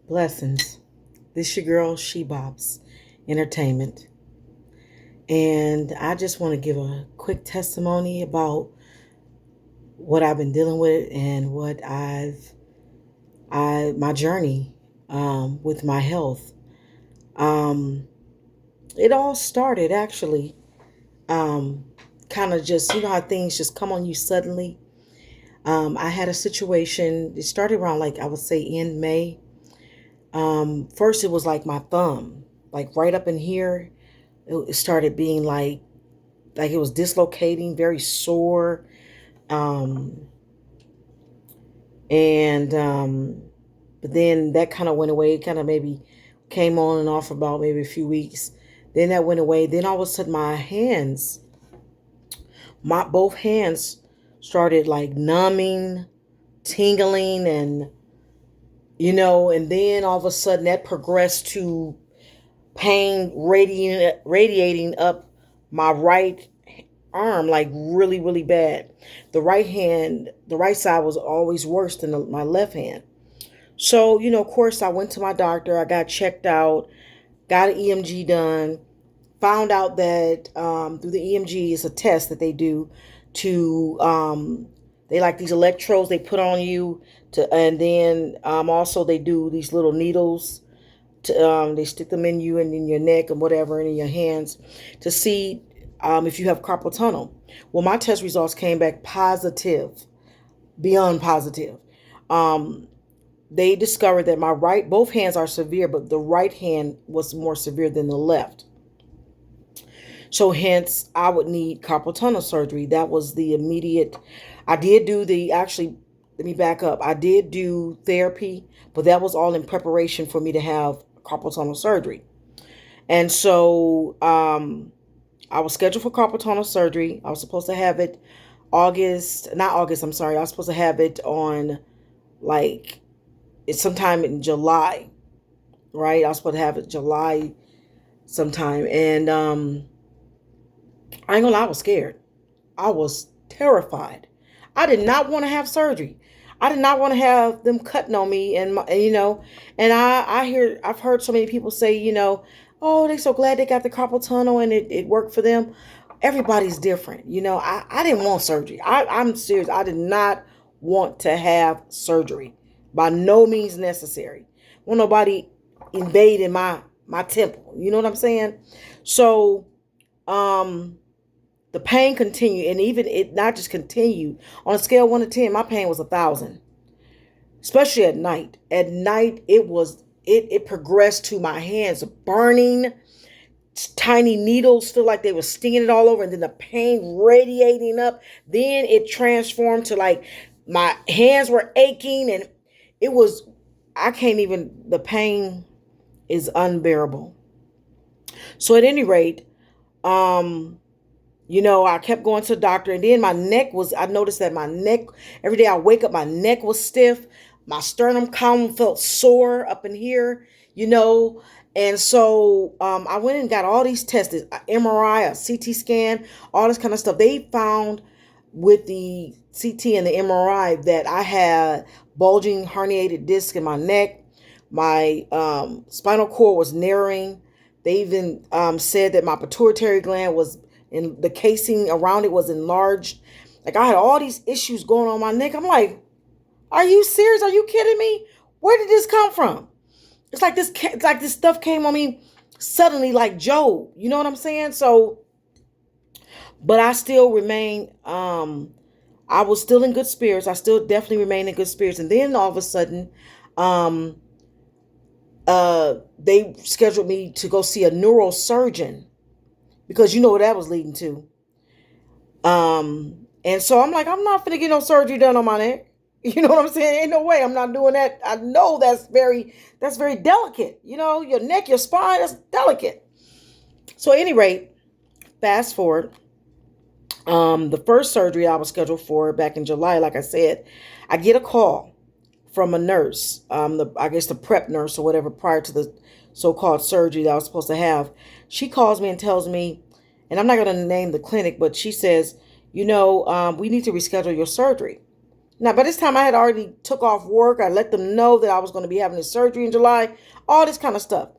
Blessings. This your girl, She Bobs Entertainment. And I just want to give a quick testimony about what I've been dealing with and what my journey with my health. Um, it all started actually um, kind of just, how things just come on you suddenly. I had a situation, it started around like I would say in May. First, it was like my thumb, like right up in here. It started being like it was dislocating, very sore. Um, and But then that kind of went away. It kind of maybe came on and off about maybe a few weeks. Then that went away. Then all of a sudden, my both hands started like numbing, tingling, and and then all of a sudden that progressed to pain radiating up my right arm, like really, really bad. The right side was always worse than my left hand. So, of course, I went to my doctor. I got checked out, got an EMG done, found out that through the EMG is a test that they do to, they like these electrodes they put on you and then also they do these little needles they stick them in you and in your neck and whatever and in your hands to see if you have carpal tunnel. Well, my test results came back positive, beyond positive. Um, they discovered that both hands are severe, but the right hand was more severe than the left. So hence, I would need carpal tunnel surgery. That was the immediate. I did do let me back up. I did do therapy, but that was all in preparation for me to have carpal tunnel surgery. And so I was scheduled for carpal tunnel surgery. I was supposed to have it not August, I'm sorry. I was supposed to have it on like it's sometime in July, right? I was supposed to have it July sometime. And I ain't gonna lie, I was scared. I was terrified. I did not want to have surgery. I did not want to have them cutting on me, and I've heard so many people say, oh, they're so glad they got the carpal tunnel and it worked for them. Everybody's different. I didn't want surgery. I'm serious. I did not want to have surgery. By no means necessary. Want nobody invading my temple. You know what I'm saying? So, the pain continued, and even it not just continued. On a scale of 1 to 10, my pain was 1,000, especially at night. At night, it progressed to my hands burning, tiny needles feel like they were stinging it all over, and then the pain radiating up. Then it transformed to like my hands were aching, and it was I can't even. The pain is unbearable. So at any rate, I kept going to the doctor, and then I noticed that my neck, every day I wake up, my neck was stiff. My sternum column felt sore up in here, And so I went and got all these tests, MRI, a CT scan, all this kind of stuff. They found with the CT and the MRI that I had bulging herniated disc in my neck. My spinal cord was narrowing. They even said that my pituitary gland was and the casing around it was enlarged. Like I had all these issues going on my neck. I'm like, are you serious? Are you kidding me? Where did this come from? It's like this stuff came on me suddenly like Job. You know what I'm saying? So, but I still remain, I was still in good spirits. I still definitely remain in good spirits. And then all of a sudden, um, they scheduled me to go see a neurosurgeon because you know what that was leading to. And so I'm like, I'm not gonna get no surgery done on my neck. You know what I'm saying? Ain't no way I'm not doing that. I know that's very delicate. Your neck, your spine, that's delicate. So at any rate, fast forward. The first surgery I was scheduled for back in July, like I said, I get a call from a nurse, I guess the prep nurse or whatever, prior to the so-called surgery that I was supposed to have. She calls me and tells me, and I'm not going to name the clinic, but she says, we need to reschedule your surgery. Now, by this time, I had already took off work. I let them know that I was going to be having this surgery in July, all this kind of stuff.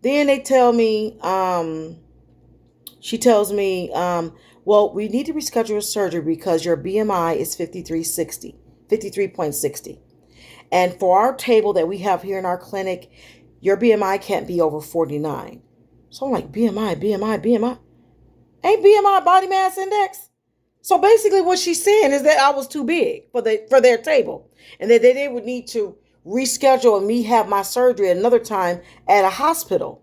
Then they tell me, she tells me, well, we need to reschedule your surgery because your BMI is 53.60. And for our table that we have here in our clinic, your BMI can't be over 49. So I'm like, BMI. Ain't BMI body mass index? So basically what she's saying is that I was too big for their table. And that they would need to reschedule and me have my surgery another time at a hospital.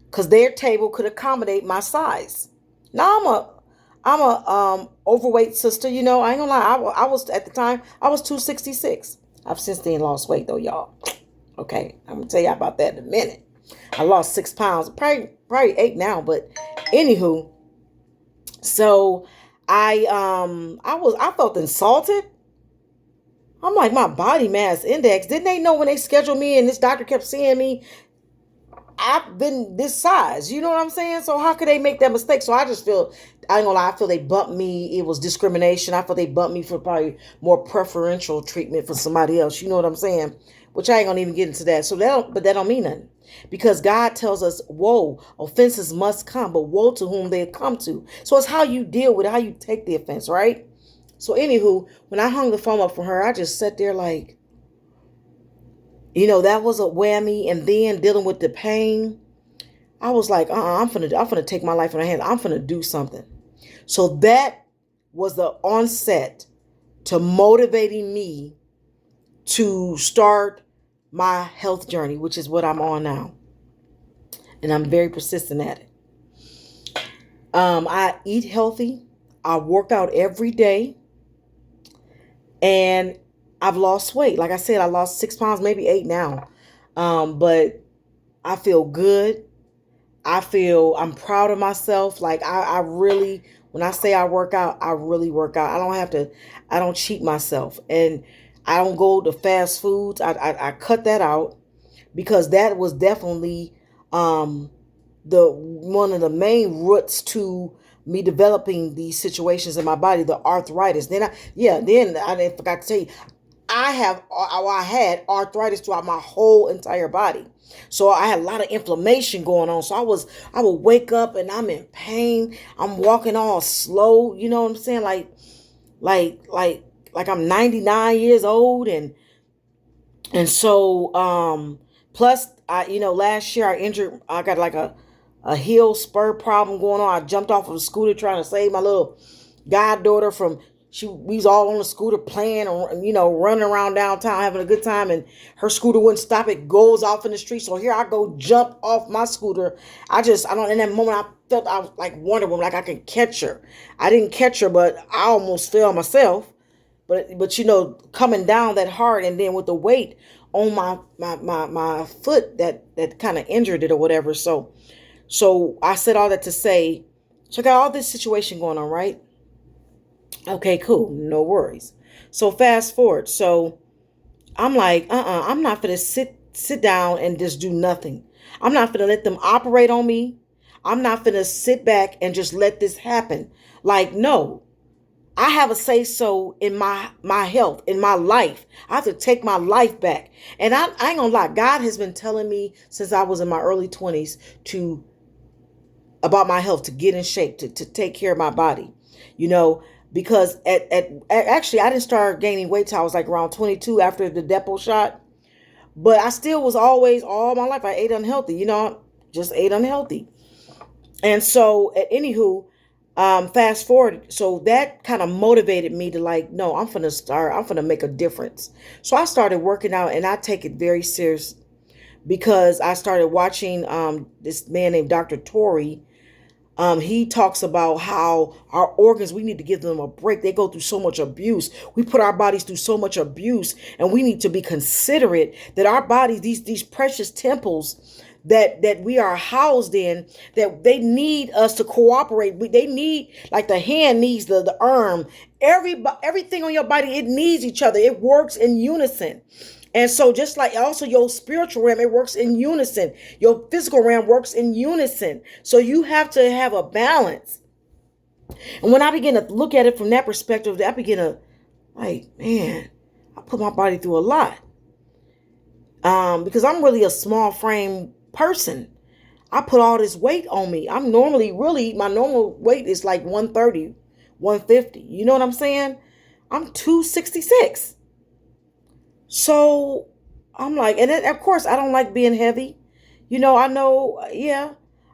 Because their table could accommodate my size. Now I'm a overweight sister, you know. I ain't gonna lie. I was at the time I was 266. I've since then lost weight though, y'all. Okay, I'm gonna tell you about that in a minute. I lost 6 pounds, probably 8 now, but anywho, so I felt insulted. I'm like, my body mass index. Didn't they know when they scheduled me and this doctor kept seeing me? I've been this size, you know what I'm saying? So how could they make that mistake? So I just feel, I ain't gonna lie, I feel they bumped me. It was discrimination. I feel they bumped me for probably more preferential treatment for somebody else. You know what I'm saying? Which I ain't gonna even get into that. So but that don't mean nothing. Because God tells us, woe, offenses must come, but woe to whom they come to. So it's how you deal with it, how you take the offense, right? So anywho, when I hung the phone up for her, I just sat there like, you know, that was a whammy. And then dealing with the pain, I was like, I'm finna take my life in my hands. I'm finna do something. So that was the onset to motivating me to start my health journey, which is what I'm on now. And I'm very persistent at it. I eat healthy. I work out every day. And I've lost weight. Like I said, I lost 6 pounds, maybe 8 now. But I feel good. I'm proud of myself. Like I really, when I say I work out, I really work out. I don't cheat myself. And I don't go to fast foods. I cut that out because that was definitely the one of the main roots to me developing these situations in my body, the arthritis. Then I forgot to tell you, I had arthritis throughout my whole entire body. So I had a lot of inflammation going on. So I would wake up and I'm in pain. I'm walking all slow. You know what I'm saying? Like I'm 99 years old. And so, plus last year I got like a heel spur problem going on. I jumped off of a scooter trying to save my little goddaughter from, we was all on the scooter playing, running around downtown having a good time, and her scooter wouldn't stop. It goes off in the street. So here I go, jump off my scooter. In that moment I felt I was like Wonder Woman, like I could catch her. I didn't catch her, but I almost fell myself. But coming down that hard, and then with the weight on my foot that kind of injured it or whatever. So I said all that to say, so I got all this situation going on, right? Okay, cool. No worries. So fast forward. So I'm like, I'm not going to sit down and just do nothing. I'm not going to let them operate on me. I'm not going to sit back and just let this happen. Like, no, I have a say so in my health, in my life. I have to take my life back. And I ain't gonna lie, God has been telling me since I was in my early 20s about my health, to get in shape, to take care of my body, because actually I didn't start gaining weight till I was like around 22 after the depot shot. But I still was always, all my life, I ate unhealthy, just ate unhealthy. And so anywho, fast forward. So that kind of motivated me to like, no, I'm going to make a difference. So I started working out, and I take it very serious because I started watching this man named Dr. Torrey. He talks about how our organs, we need to give them a break. They go through so much abuse. We put our bodies through so much abuse, and we need to be considerate that our bodies, these precious temples that we are housed in, that they need us to cooperate. They need, like the hand needs the arm. Everything on your body, it needs each other. It works in unison. And so just like also your spiritual realm, it works in unison. Your physical realm works in unison. So you have to have a balance. And when I begin to look at it from that perspective, I begin to Like, man, I put my body through a lot. Because I'm really a small frame person. I put all this weight on me. I'm normally really, my normal weight is like 130, 150. You know what I'm saying? I'm 266. So I'm like, and then, of course, I don't like being heavy. I know, yeah,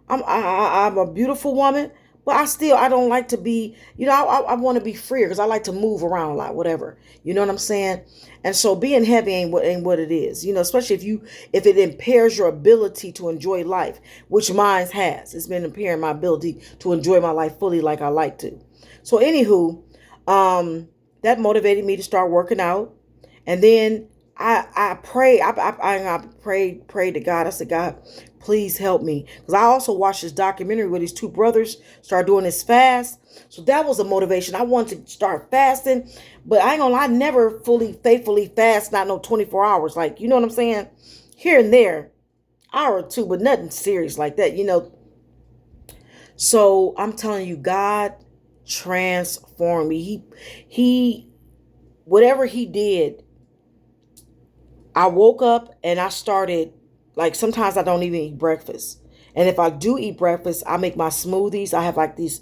I'm a beautiful woman, but I don't like to be, I want to be freer because I like to move around a lot, whatever. You know what I'm saying? And so being heavy ain't what it is. Especially if it impairs your ability to enjoy life, which mine has. It's been impairing my ability to enjoy my life fully like I like to. So anywho, that motivated me to start working out. And then I prayed. I prayed to God. I said, God, please help me, because I also watched this documentary where these two brothers started doing this fast. So that was a motivation. I wanted to start fasting, but I ain't gonna lie, I never fully faithfully fast. Not no 24 hours. Like, you know what I'm saying? Here and there, hour or two, but nothing serious like that. So I'm telling you, God transformed me. He whatever he did, I woke up and I started, like, sometimes I don't even eat breakfast. And if I do eat breakfast, I make my smoothies. I have like these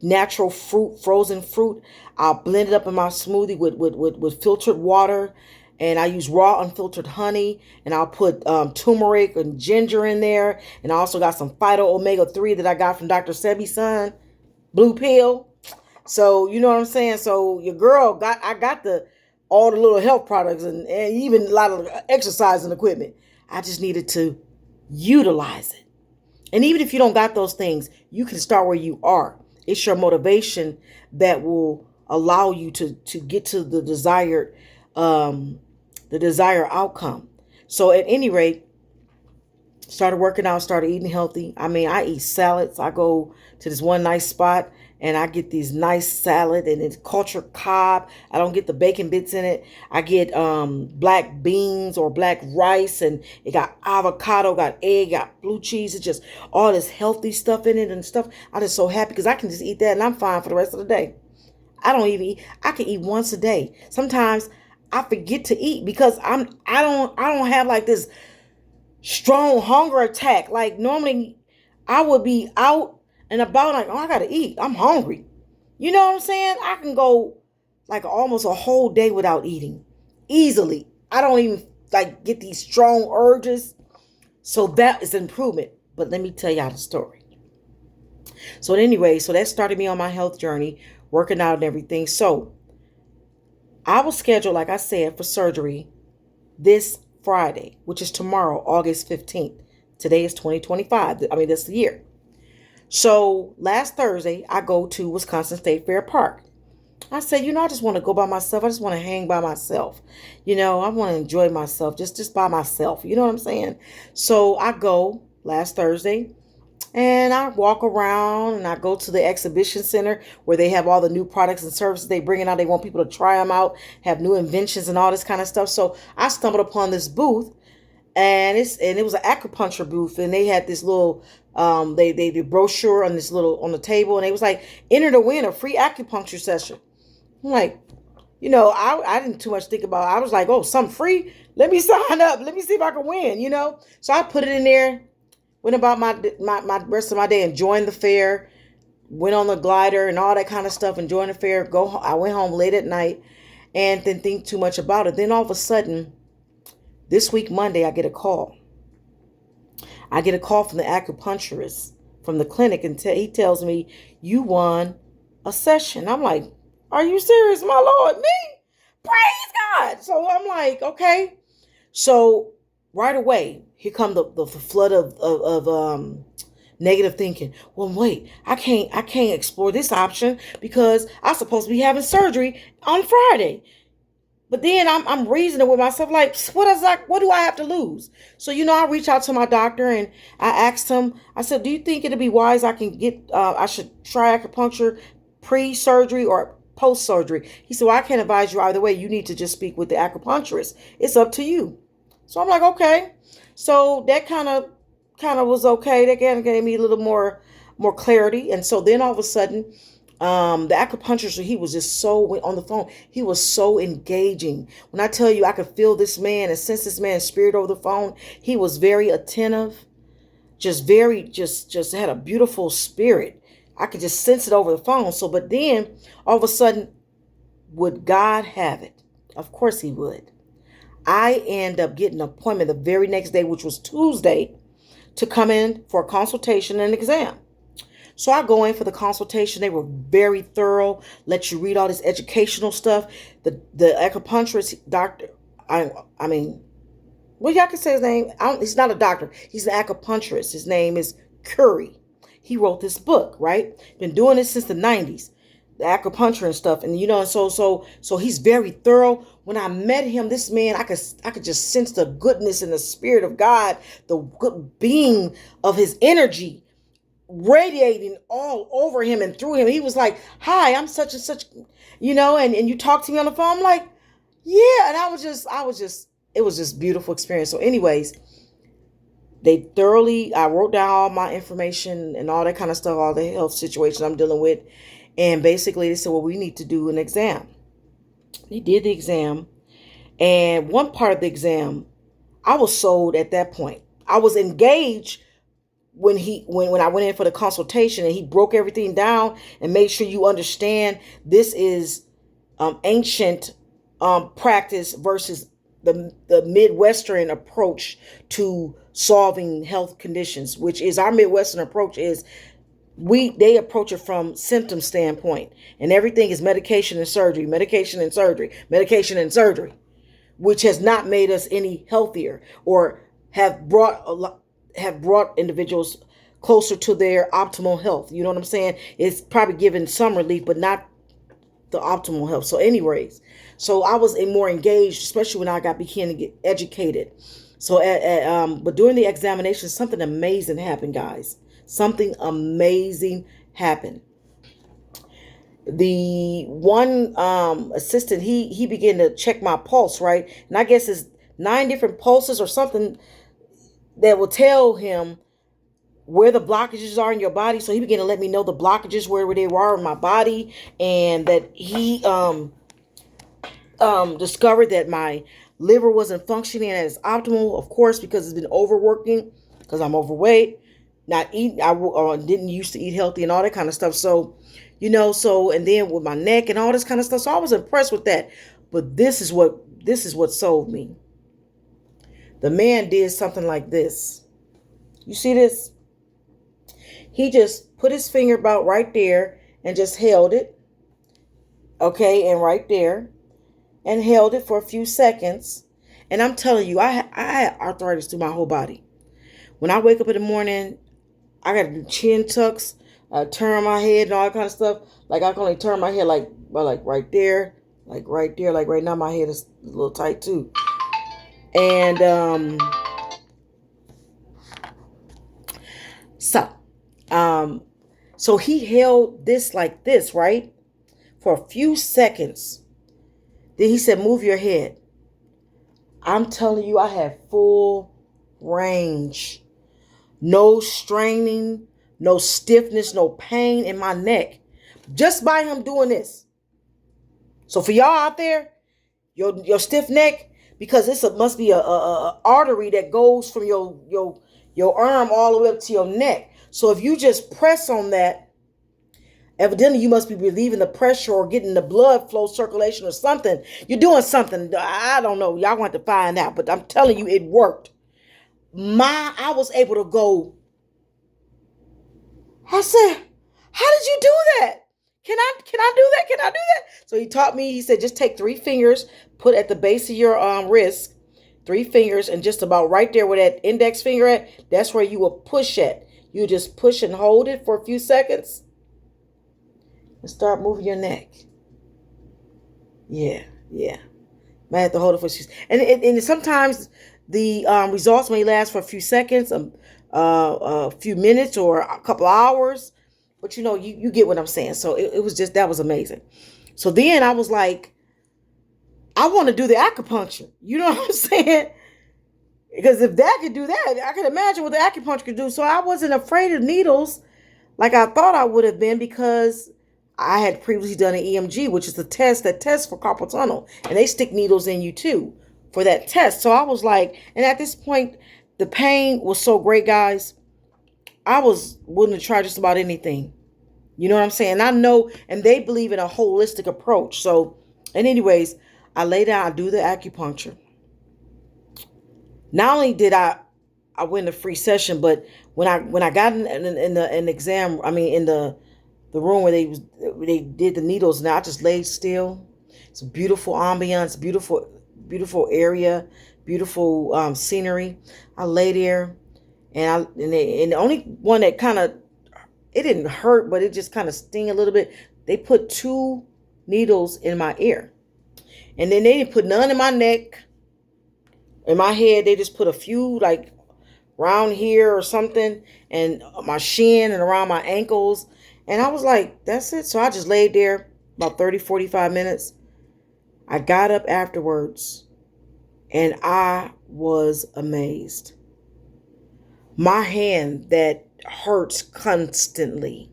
natural fruit, frozen fruit. I'll blend it up in my smoothie with filtered water. And I use raw unfiltered honey. And I'll put turmeric and ginger in there. And I also got some phyto omega-3 that I got from Dr. Sebi's son, blue pill. So you know what I'm saying? So your girl I got all the little health products, and even a lot of exercising equipment. I just needed to utilize it. And even if you don't got those things, you can start where you are. It's your motivation that will allow you to get to um the desired outcome. So at any rate, started working out, started eating healthy. I mean, I eat salads. I go to this one nice spot and I get these nice salad, and it's cultured cob. I don't get the bacon bits in it. I get black beans or black rice, and it got avocado, got egg, got blue cheese. It's just all this healthy stuff in it and stuff. I'm just so happy because I can just eat that and I'm fine for the rest of the day. I don't even eat. I can eat once a day. Sometimes I forget to eat because I don't have like this strong hunger attack. Like normally I would be out and about, like, oh, I gotta eat. I'm hungry. You know what I'm saying? I can go like almost a whole day without eating easily. I don't even like get these strong urges. So that is an improvement. But let me tell y'all the story. So anyway, so that started me on my health journey, working out and everything. So I was scheduled, like I said, for surgery this Friday, which is tomorrow, August 15th. Today is 2025. I mean, that's the year. So last Thursday, I go to Wisconsin State Fair Park. I said, I just want to go by myself. I just want to hang by myself. I want to enjoy myself just by myself. You know what I'm saying? So I go last Thursday and I walk around and I go to the exhibition center where they have all the new products and services they bring out. They want people to try them out, have new inventions and all this kind of stuff. So I stumbled upon this booth, and it was an acupuncture booth, and they had this little they did brochure on this little on the table, and they was like, enter to win a free acupuncture session. I'm like, I didn't too much think about it. I was like, oh, something free? Let me sign up. Let me see if I can win. So I put it in there, went about my rest of my day, enjoying the fair, went on the glider and all that kind of stuff, enjoying the fair. I went home late at night and didn't think too much about it. Then all of a sudden, this week, Monday, I get a call. I get a call from the acupuncturist from the clinic, and he tells me, you won a session. I'm like, are you serious, my Lord? Me? Praise God. So I'm like, okay. So right away, here come the flood of negative thinking. Well, wait, I can't explore this option because I'm supposed to be having surgery on Friday. But then I'm reasoning with myself, like, what do I have to lose? So, I reached out to my doctor and I asked him, I said, do you think it'd be wise I should try acupuncture pre-surgery or post-surgery? He said, well, I can't advise you either way. You need to just speak with the acupuncturist. It's up to you. So I'm like, okay. So that kind of was okay. That kind of gave me a little more clarity. And so then all of a sudden, The acupuncturist, he was just so on the phone. He was so engaging. When I tell you, I could feel this man and sense this man's spirit over the phone. He was very attentive, just very, just had a beautiful spirit. I could just sense it over the phone. So, but then all of a sudden, would God have it? Of course he would. I end up getting an appointment the very next day, which was Tuesday, to come in for a consultation and exam. So I go in for the consultation. They were very thorough, let you read all this educational stuff. The acupuncturist doctor, I mean, well, y'all can say his name. He's not a doctor. He's an acupuncturist. His name is Curry. He wrote this book, right? Been doing this since the 90s, the acupuncture and stuff. And and so he's very thorough. When I met him, this man, I could just sense the goodness and the spirit of God, the good being of his energy radiating all over him and through him. He was like, "Hi, I'm such and such," and you talk to me on the phone. I'm like, "Yeah," and I was just, it was just beautiful experience. So, anyways, I wrote down all my information and all that kind of stuff, all the health situation I'm dealing with, and basically they said, "Well, we need to do an exam." They did the exam, and one part of the exam, I was sold at that point. I was engaged when I went in for the consultation, and he broke everything down and made sure you understand this is ancient practice versus the Midwestern approach to solving health conditions, which is our Midwestern approach is they approach it from symptom standpoint, and everything is medication and surgery, medication and surgery, medication and surgery, which has not made us any healthier or have brought individuals closer to their optimal health. You know what I'm saying? It's probably given some relief, but not the optimal health. So anyways, so I was more engaged, especially when I began to get educated. So but during the examination, something amazing happened, guys. Something amazing happened. The one assistant, he began to check my pulse, right? And I guess it's 9 different pulses or something that will tell him where the blockages are in your body. So he began to let me know the blockages, where they were in my body, and that he discovered that my liver wasn't functioning as optimal, of course, because it's been overworking, because I'm overweight, not eating, I didn't used to eat healthy and all that kind of stuff. So, and then with my neck and all this kind of stuff. So I was impressed with that. But this is what sold me. The man did something like this. You see this? He just put his finger about right there and just held it. Okay, and right there. And held it for a few seconds. And I'm telling you, I had arthritis through my whole body. When I wake up in the morning, I got to do chin tucks, turn my head and all that kind of stuff. Like I can only turn my head like right there, like right there. Like right now my head is a little tight too. And so he held this like this, right? For a few seconds. Then he said, "Move your head." I'm telling you, I had full range. No straining, no stiffness, no pain in my neck. Just by him doing this. So for y'all out there, your stiff neck, because this must be a artery that goes from your arm all the way up to your neck. So if you just press on that, evidently you must be relieving the pressure or getting the blood flow circulation or something. You're doing something. I don't know. Y'all want to find out, but I'm telling you, it worked. I was able to go. I said, "How did you do that? Can I do that? Can I do that?" So he taught me. He said, "Just take 3 fingers, put at the base of your wrist, 3 fingers, and just about right there where that index finger at, that's where you will push at. You just push and hold it for a few seconds and start moving your neck." Yeah. I have to hold it for and sometimes the results may last for a few seconds, a few minutes, or a couple hours, but you get what I'm saying. So it was just, that was amazing. So then I was like, I want to do the acupuncture. You know what I'm saying? Because if that could do that, I can imagine what the acupuncture could do. So I wasn't afraid of needles like I thought I would have been, because I had previously done an EMG, which is the test that tests for carpal tunnel, and they stick needles in you too for that test. So I was like, and at this point, the pain was so great, guys. I was willing to try just about anything. You know what I'm saying? I know, and they believe in a holistic approach. So, and anyways, I lay down, I do the acupuncture. Not only did I win the free session, but when I got in the in the exam, I mean in the room where they did the needles, and I just laid still. It's a beautiful ambiance, beautiful area, beautiful scenery. I lay there, and the only one that kind of, it didn't hurt, but it just kind of sting a little bit. They put two needles in my ear, and then they didn't put none in my neck, in my head. They just put a few like around here or something, and my shin and around my ankles. And I was like, that's it. So I just laid there about 30, 45 minutes. I got up afterwards and I was amazed. My hand that hurts constantly,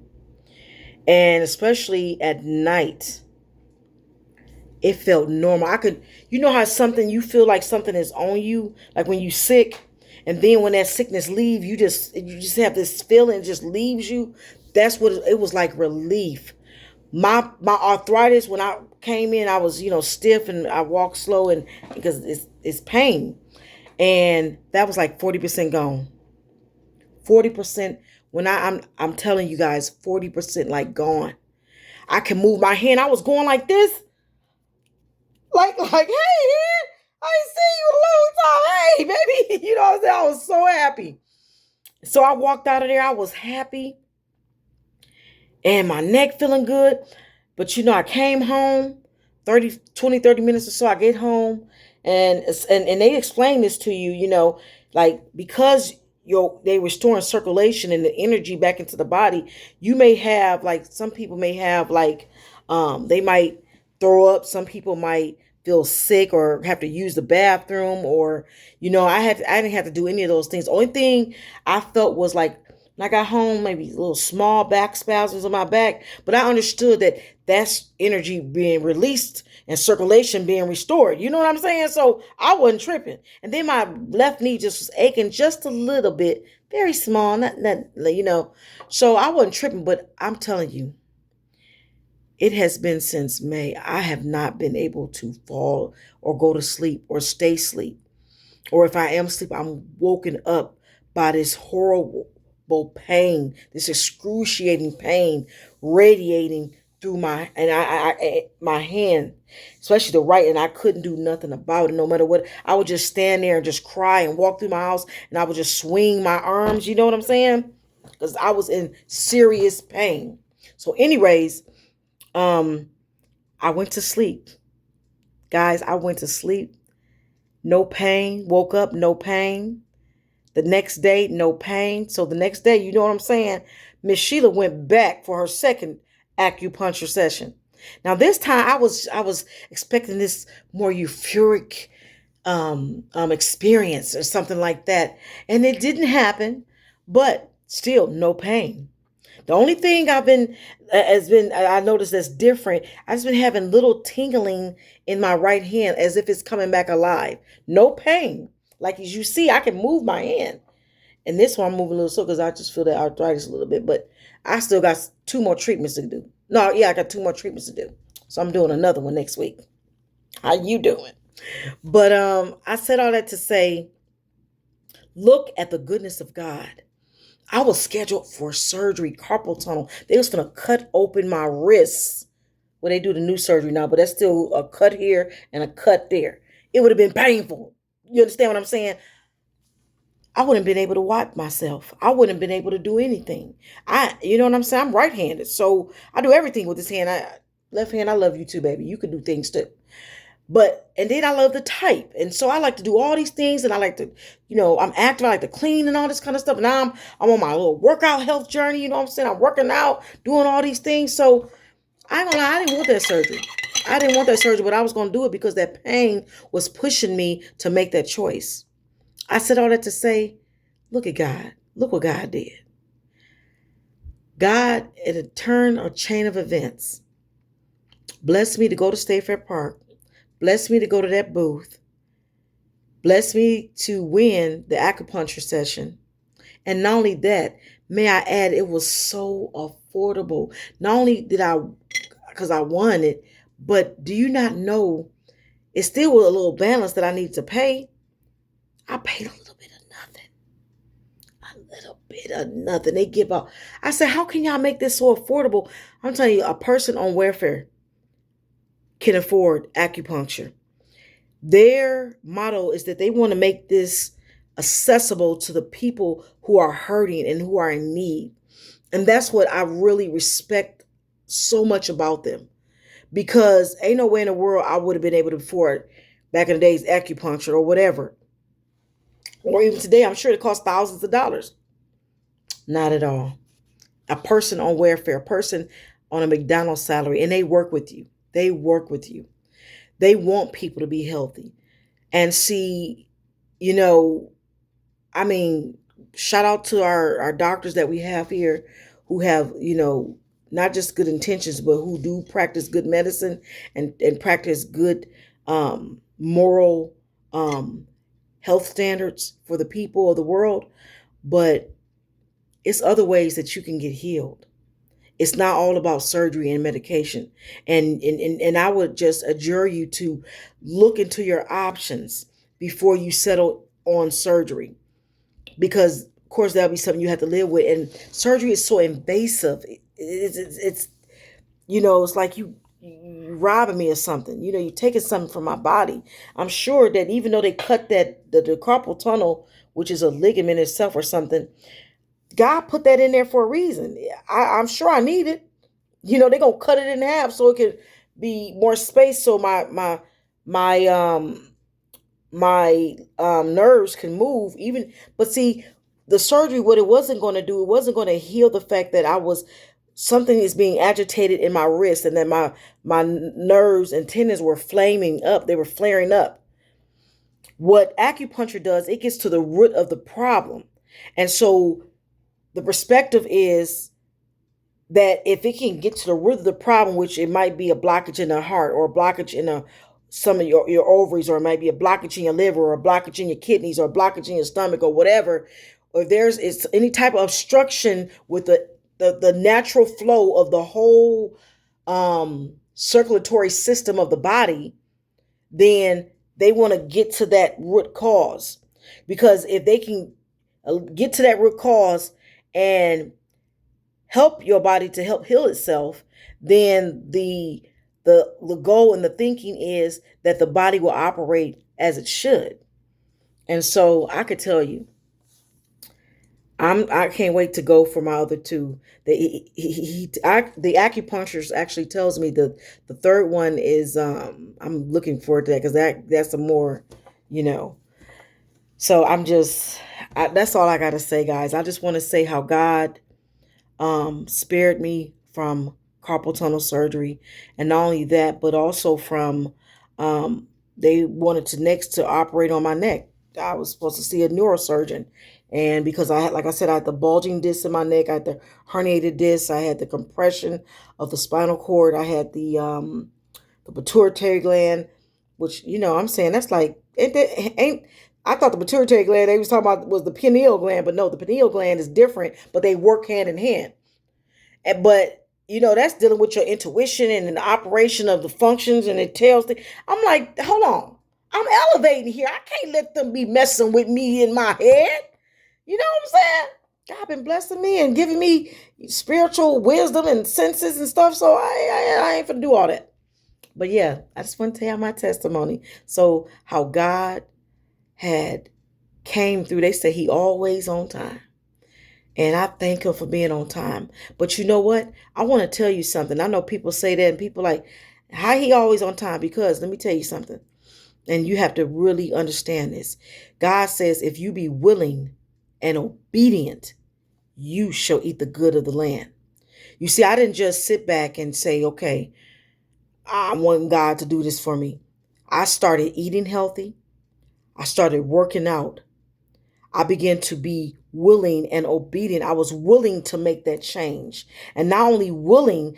and especially at night, it felt normal. I could, you know how something, you feel like something is on you, like when you sick, and then when that sickness leaves, you just have this feeling, it just leaves you. That's what it was like, relief. My arthritis, when I came in, I was, stiff, and I walked slow, and because it's pain. And that was like 40% gone. 40%, when I'm telling you guys, 40% like gone. I can move my hand. I was going like this. Like, hey, man, I ain't seen you in a long time. Hey, baby. You know what I'm saying? I was so happy. So I walked out of there. I was happy. And my neck feeling good. But I came home 30 minutes or so. I get home, and they explain this to you, like, because they restoring circulation and the energy back into the body. You may have, like, some people may have, like, they might throw up. Some people might feel sick or have to use the bathroom, or I didn't have to do any of those things. The only thing I felt was like, when I got home, maybe little small back spasms on my back, but I understood that that's energy being released and circulation being restored. You know what I'm saying? So I wasn't tripping. And then my left knee just was aching just a little bit, very small, not. So I wasn't tripping, but I'm telling you, it has been since May. I have not been able to fall or go to sleep or stay asleep. Or if I am asleep, I'm woken up by this horrible pain, this excruciating pain radiating through my hand, especially the right, and I couldn't do nothing about it. No matter what, I would just stand there and just cry and walk through my house, and I would just swing my arms. You know what I'm saying? Because I was in serious pain. So, anyways, I went to sleep, guys. I went to sleep, no pain. Woke up, no pain. The next day, no pain. So the next day, you know what I'm saying? Miss Sheila went back for her second acupuncture session. Now this time, I was expecting this more euphoric experience or something like that, and it didn't happen. But still, no pain. The only thing I noticed that's different. I've just been having little tingling in my right hand as if it's coming back alive. No pain. Like, as you see, I can move my hand. And this one I'm moving a little slow because I just feel that arthritis a little bit. But I still got two more treatments to do. No, yeah, I got two more treatments to do. So I'm doing another one next week. How you doing? But I said all that to say, look at the goodness of God. I was scheduled for surgery, carpal tunnel. They was gonna cut open my wrists. Well, they do the new surgery now, but that's still a cut here and a cut there. It would have been painful. You understand what I'm saying? I wouldn't have been able to wipe myself. I wouldn't have been able to do anything. You know what I'm saying? I'm right-handed, so I do everything with this hand. Left hand, I love you too, baby. You can do things too. And then I love to type. And so I like to do all these things, and I like to, I'm active. I like to clean and all this kind of stuff. And now I'm on my little workout health journey. You know what I'm saying? I'm working out, doing all these things. So I ain't gonna lie, I didn't want that surgery. But I was going to do it because that pain was pushing me to make that choice. I said all that to say, look at God. Look what God did. God, in a turn or chain of events, blessed me to go to State Fair Park, blessed me to go to that booth, blessed me to win the acupuncture session. And not only that, may I add, it was so affordable. Not only did I, because I won it, but do you not know, it's still a little balance that I need to pay. I paid a little bit of nothing. A little bit of nothing. They give out. I said, how can y'all make this so affordable? I'm telling you, a person on welfare can afford acupuncture. Their motto is that they want to make this accessible to the people who are hurting and who are in need. And that's what I really respect so much about them. Because ain't no way in the world I would have been able to afford back in the days acupuncture or whatever. Or even today, I'm sure it costs thousands of dollars. Not at all. A person on welfare, a person on a McDonald's salary, and they work with you. They work with you. They want people to be healthy. And see, you know, I mean, shout out to our doctors that we have here who have, not just good intentions, but who do practice good medicine and practice good moral health standards for the people of the world. But it's other ways that you can get healed. It's not all about surgery and medication. And I would just adjure you to look into your options before you settle on surgery. Because of course that'll be something you have to live with. And surgery is so invasive. It's it's like you robbing me of something. You're taking something from my body. I'm sure that even though they cut the carpal tunnel, which is a ligament itself or something, God put that in there for a reason. I'm sure I need it. They're gonna cut it in half so it can be more space so my nerves can move. Even but see, the surgery, what it wasn't going to do, it wasn't going to heal the fact that something is being agitated in my wrist, and that my nerves and tendons were flaming up. They were flaring up. What acupuncture does, it gets to the root of the problem. And so the perspective is that if it can get to the root of the problem, which it might be a blockage in the heart, or a blockage in some of your ovaries, or it might be a blockage in your liver, or a blockage in your kidneys, or a blockage in your stomach, or whatever, or if it's any type of obstruction with the natural flow of the whole circulatory system of the body, then they want to get to that root cause. Because if they can get to that root cause and help your body to help heal itself, then the goal and the thinking is that the body will operate as it should. And so I could tell you, I can't wait to go for my other two. The acupuncturist actually tells me the third one is I'm looking forward to that, because that's a more, you know. So that's all I got to say, guys. I just want to say how God spared me from carpal tunnel surgery, and not only that, but also from they wanted to next to operate on my neck. I was supposed to see a neurosurgeon, and because like I said, I had the bulging disc in my neck, I had the herniated disc, I had the compression of the spinal cord, I had the pituitary gland, which I'm saying that's like it ain't. I thought the pituitary gland they was talking about was the pineal gland, but no, the pineal gland is different, but they work hand in hand. But that's dealing with your intuition and the operation of the functions, and it tells things. I'm like, hold on, I'm elevating here. I can't let them be messing with me in my head. You know what I'm saying? God been blessing me and giving me spiritual wisdom and senses and stuff. So I ain't gonna do all that. But yeah, I just want to tell you my testimony. So how God had came through. They say he always on time. And I thank him for being on time. But you know what? I want to tell you something. I know people say that, and people like, how he always on time? Because let me tell you something. And you have to really understand this. God says, if you be willing and obedient, you shall eat the good of the land. You see, I didn't just sit back and say, okay, I want God to do this for me. I started eating healthy. I started working out. I began to be willing and obedient. I was willing to make that change. And not only willing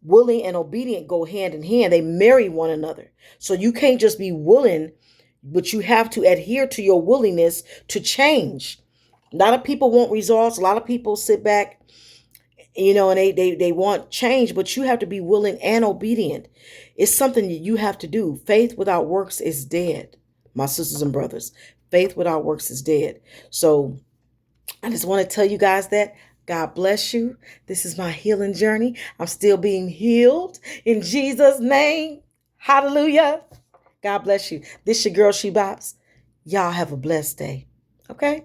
and obedient go hand in hand, they marry one another. So you can't just be willing, but you have to adhere to your willingness to change. A lot of people want results. A lot of people sit back, and they want change, but you have to be willing and obedient. It's something that you have to do. Faith without works is dead, my sisters and brothers. Faith without works is dead. So I just want to tell you guys that God bless you. This is my healing journey. I'm still being healed in Jesus' name. Hallelujah. God bless you. This your girl, She Bops. Y'all have a blessed day. Okay?